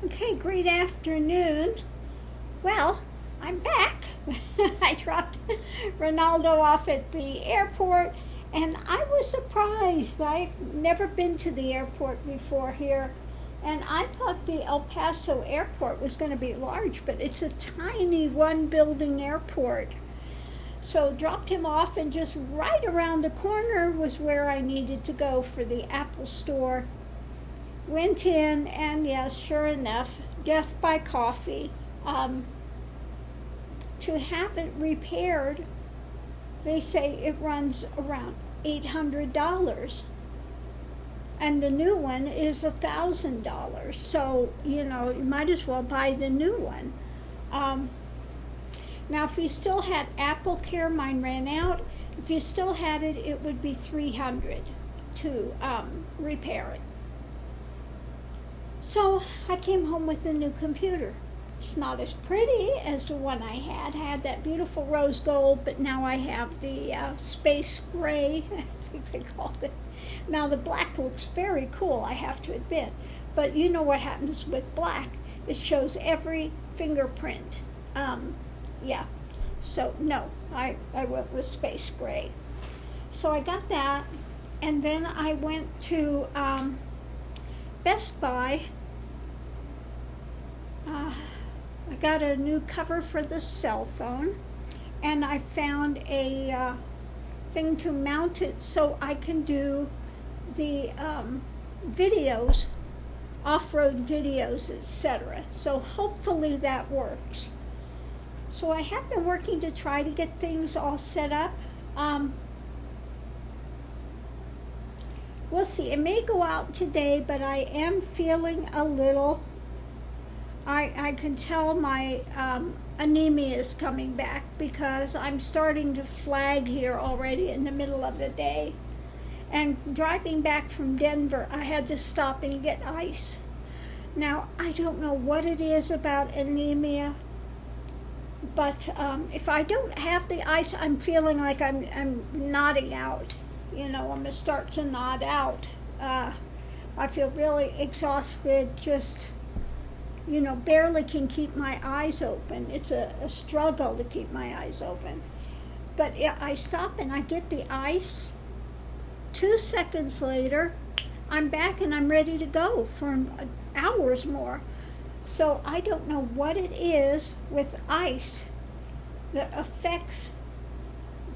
Okay, great afternoon. Well, I'm back. I dropped Ronaldo off at the airport and I was surprised. I've never been to the airport before here, and I thought the El Paso airport was going to be large, but it's a tiny one building airport. So dropped him off, and just right around the corner was where I needed to go for the Apple store. Went in, and yes, sure enough, death by coffee. To have it repaired, they say it runs around $800, and the new one is $1,000. So you might as well buy the new one. Now, if you still had Apple Care, mine ran out. If you still had it, it would be $300 to repair it. So I came home with a new computer. It's not as pretty as the one I had. I had that beautiful rose gold, but now I have the space gray, I think they called it. Now the black looks very cool, I have to admit. But you know what happens with black? It shows every fingerprint. Yeah. So no, I went with space gray. So I got that, and then I went to Best Buy. I got a new cover for the cell phone, and I found a thing to mount it so I can do the videos, off-road videos, etc. So hopefully that works. So I have been working to try to get things all set up. We'll see. It may go out today, but I am feeling a little, I can tell my anemia is coming back, because I'm starting to flag here already in the middle of the day. And driving back from Denver, I had to stop and get ice. Now, I don't know what it is about anemia, but if I don't have the ice, I'm feeling like I'm nodding out. I'm going to start to nod out. I feel really exhausted, just, barely can keep my eyes open. It's a struggle to keep my eyes open. But I stop and I get the ice. 2 seconds later, I'm back and I'm ready to go for hours more. So I don't know what it is with ice that affects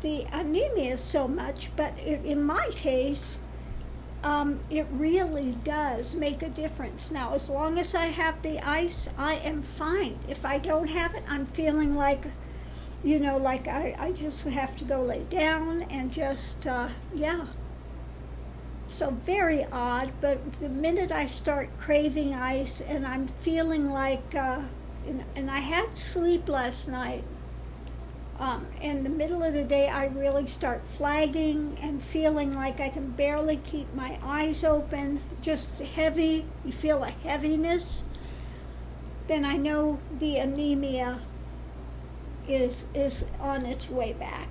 the anemia so much, but in my case, it really does make a difference. Now, as long as I have the ice, I am fine. If I don't have it, I'm feeling like, like I just have to go lay down and just, yeah. So very odd, but the minute I start craving ice and I'm feeling like, and I had sleep last night, in the middle of the day I really start flagging and feeling like I can barely keep my eyes open, just heavy, you feel a heaviness, then I know the anemia is on its way back.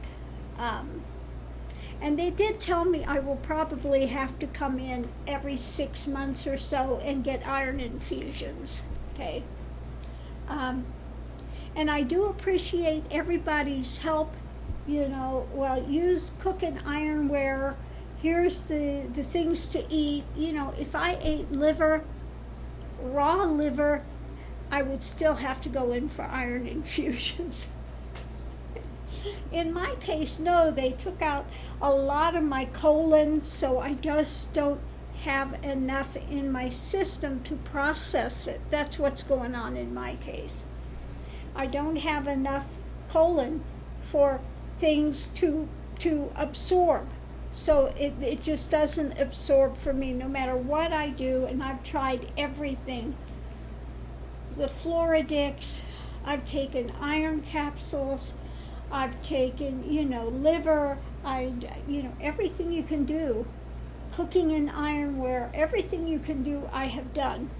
And they did tell me I will probably have to come in every 6 months or so and get iron infusions, okay? And I do appreciate everybody's help, use cooking ironware, here's the things to eat. If I ate raw liver, I would still have to go in for iron infusions. In my case, no, they took out a lot of my colon, so I just don't have enough in my system to process it. That's what's going on in my case. I don't have enough colon for things to absorb. So it just doesn't absorb for me no matter what I do, and I've tried everything. The Floridix, I've taken iron capsules, I've taken, liver, everything you can do. Cooking in ironware, everything you can do, I have done.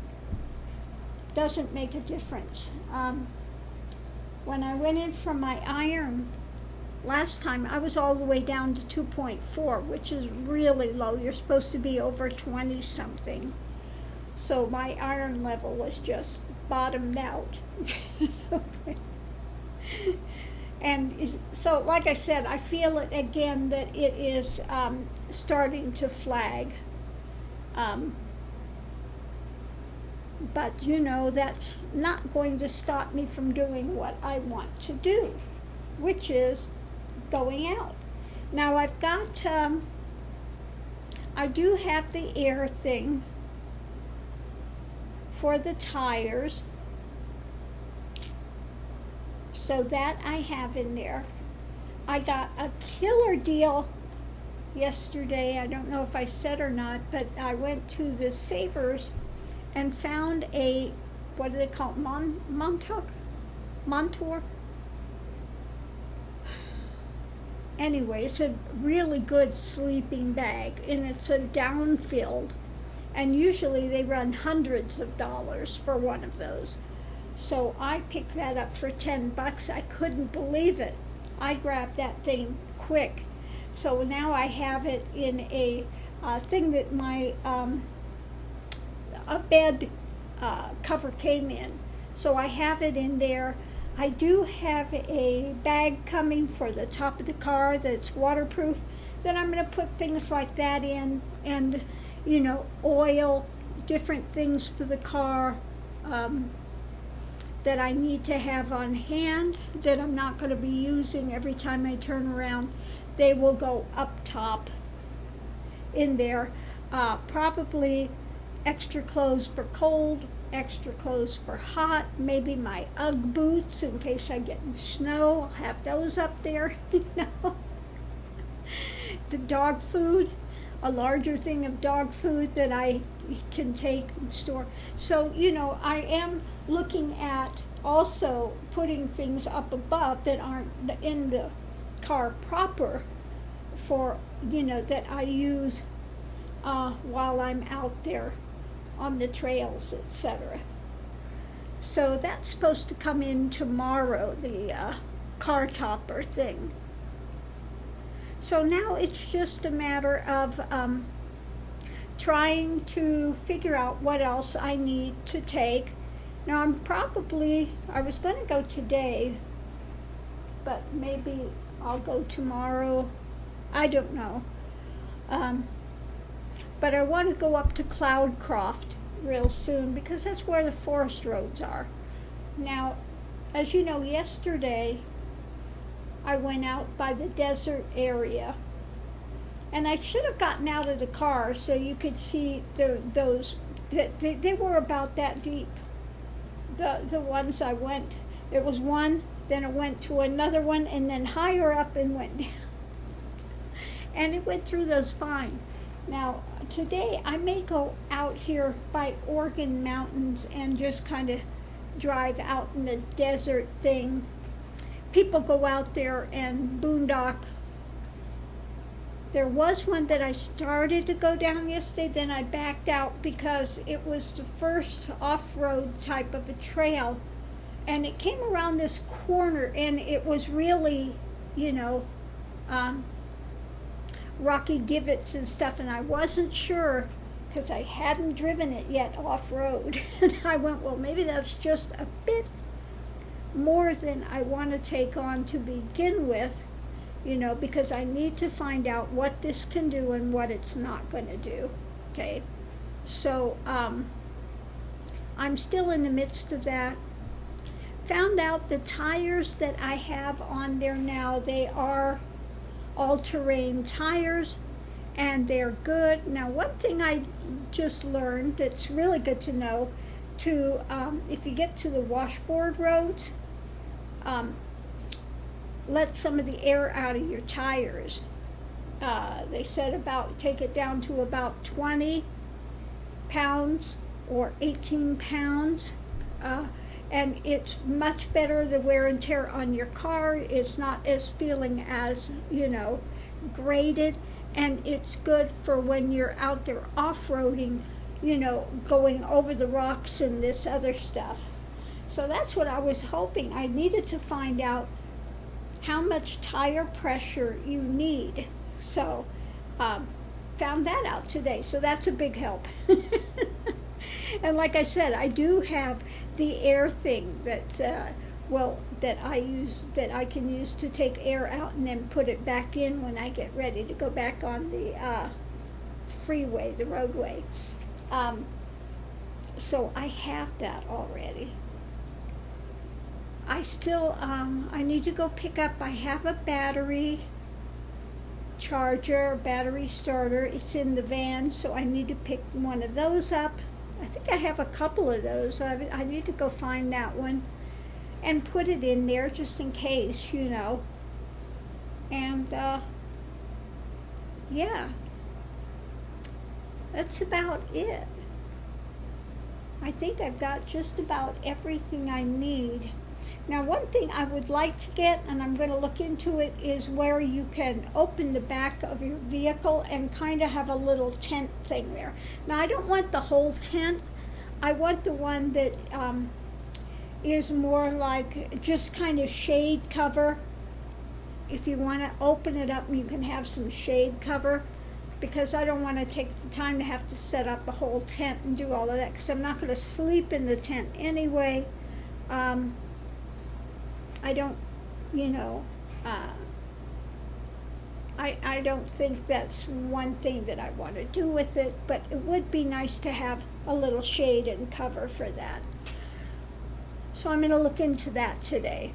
Doesn't make a difference. When I went in for my iron last time, I was all the way down to 2.4, which is really low. You're supposed to be over 20 something. So my iron level was just bottomed out. And so, like I said, I feel it again that it is starting to flag. But that's not going to stop me from doing what I want to do, which is going out. Now I've got, I do have the air thing for the tires. So that I have in there. I got a killer deal yesterday. I don't know if I said or not, but I went to the Savers and found a, what do they call it, Montour? Anyway, it's a really good sleeping bag, and it's a down-filled. And usually they run hundreds of dollars for one of those. So I picked that up for $10. I couldn't believe it. I grabbed that thing quick. So now I have it in a thing that my a bed cover came in. So I have it in there. I do have a bag coming for the top of the car that's waterproof. Then I'm going to put things like that in, and oil, different things for the car. That I need to have on hand, that I'm not going to be using every time I turn around. They will go up top in there. Probably extra clothes for cold, extra clothes for hot, maybe my Ugg boots in case I get in snow. I'll have those up there, The dog food, a larger thing of dog food that I can take and store. So, I am looking at also putting things up above that aren't in the car proper for, that I use while I'm out there on the trails, etc. So that's supposed to come in tomorrow, the car topper thing. So now it's just a matter of trying to figure out what else I need to take. Now I was going to go today, but maybe I'll go tomorrow. I don't know. But I want to go up to Cloudcroft real soon because that's where the forest roads are. Now, as you know, yesterday I went out by the desert area. And I should have gotten out of the car so you could see those. They were about that deep. The ones I went, it was one, then it went to another one, and then higher up and went down. And it went through those fine. Now, today I may go out here by Oregon Mountains and just kind of drive out in the desert thing. People go out there and boondock. There was one that I started to go down yesterday, then I backed out because it was the first off-road type of a trail. And it came around this corner, and it was really, rocky divots and stuff, and I wasn't sure because I hadn't driven it yet off-road. And I went, well, maybe that's just a bit more than I want to take on to begin with. Because I need to find out what this can do and what it's not going to do, okay? So, I'm still in the midst of that. Found out the tires that I have on there now, they are all-terrain tires, and they're good. Now, one thing I just learned that's really good to know, if you get to the washboard roads, let some of the air out of your tires. They said take it down to about 20 pounds or 18 pounds. And it's much better, the wear and tear on your car. It's not as feeling as, graded. And it's good for when you're out there off-roading, going over the rocks and this other stuff. So that's what I was hoping. I needed to find out how much tire pressure you need. So, found that out today. So that's a big help. And like I said, I do have the air thing that, that I can use to take air out and then put it back in when I get ready to go back on the freeway, the roadway. So I have that already. I still, I need to go pick up, I have a battery charger, battery starter. It's in the van, so I need to pick one of those up. I think I have a couple of those. I need to go find that one and put it in there just in case, you know. And, yeah, that's about it. I think I've got just about everything I need. Now, one thing I would like to get, and I'm going to look into it, is where you can open the back of your vehicle and kind of have a little tent thing there. Now, I don't want the whole tent. I want the one that is more like just kind of shade cover. If you want to open it up, you can have some shade cover, because I don't want to take the time to have to set up a whole tent and do all of that, because I'm not going to sleep in the tent anyway. I don't, you know, I don't think that's one thing that I want to do with it, but it would be nice to have a little shade and cover for that. So I'm going to look into that today.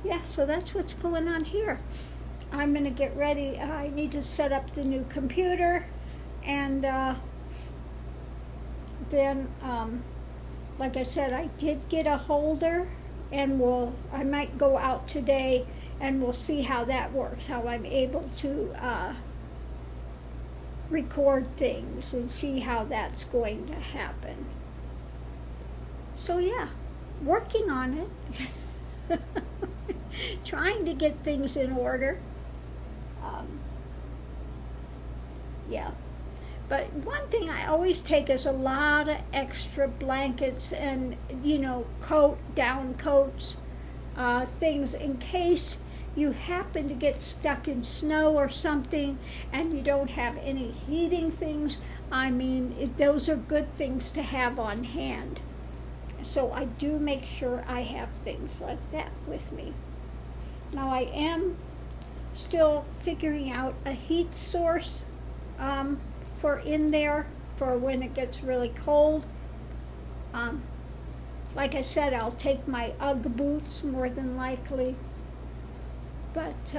Yeah, so that's what's going on here. I'm going to get ready. I need to set up the new computer, and then, like I said, I did get a holder, and I might go out today and we'll see how that works, how I'm able to record things and see how that's going to happen. So yeah, working on it. Trying to get things in order. Yeah. But one thing I always take is a lot of extra blankets and, you know, down coats, things in case you happen to get stuck in snow or something and you don't have any heating things. I mean, those are good things to have on hand. So I do make sure I have things like that with me. Now I am still figuring out a heat source for in there for when it gets really cold. Like I said, I'll take my UGG boots more than likely. But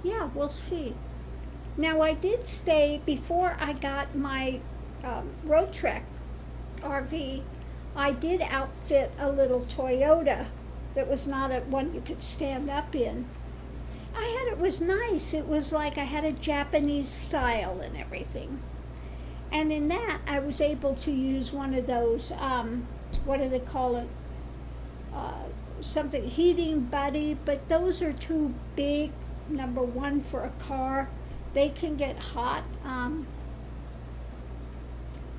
yeah, we'll see. Now I did stay, before I got my Road Trek RV, I did outfit a little Toyota that was not one you could stand up in. It was nice. It was like I had a Japanese style and everything. And in that, I was able to use one of those, what do they call it? Something, heating buddy, but those are too big, number one, for a car. They can get hot,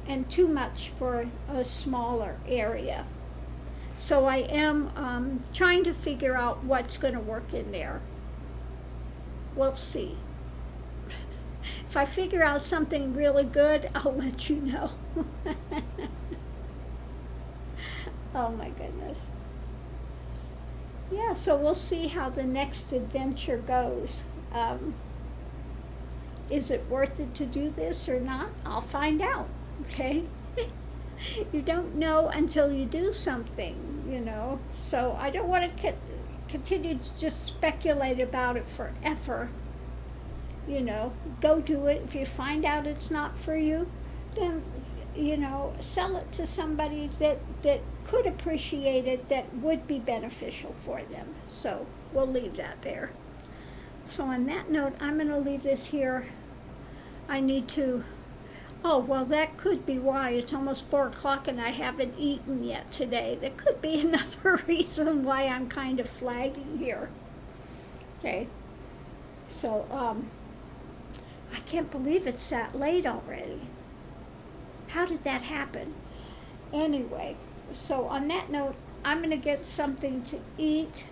and too much for a smaller area. So I am trying to figure out what's going to work in there. We'll see. If I figure out something really good, I'll let you know. Oh my goodness. Yeah, so we'll see how the next adventure goes. Is it worth it to do this or not? I'll find out, okay? You don't know until you do something, you know. So I don't want to continue to just speculate about it forever. You know, go do it. If you find out it's not for you, then, you know, sell it to somebody that could appreciate it, that would be beneficial for them. So we'll leave that there. So on that note, I'm going to leave this here. I need to, oh, well, that could be why. It's almost 4 o'clock and I haven't eaten yet today. That could be another reason why I'm kind of flagging here. Okay. So, I can't believe it's that late already. How did that happen? Anyway, so on that note, I'm going to get something to eat.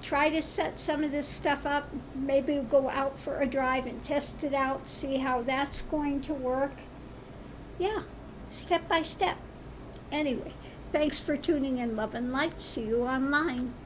try to set some of this stuff up. Maybe we'll go out for a drive and test it out, see how that's going to work. Yeah, step by step. Anyway, thanks for tuning in, love and light. See you online.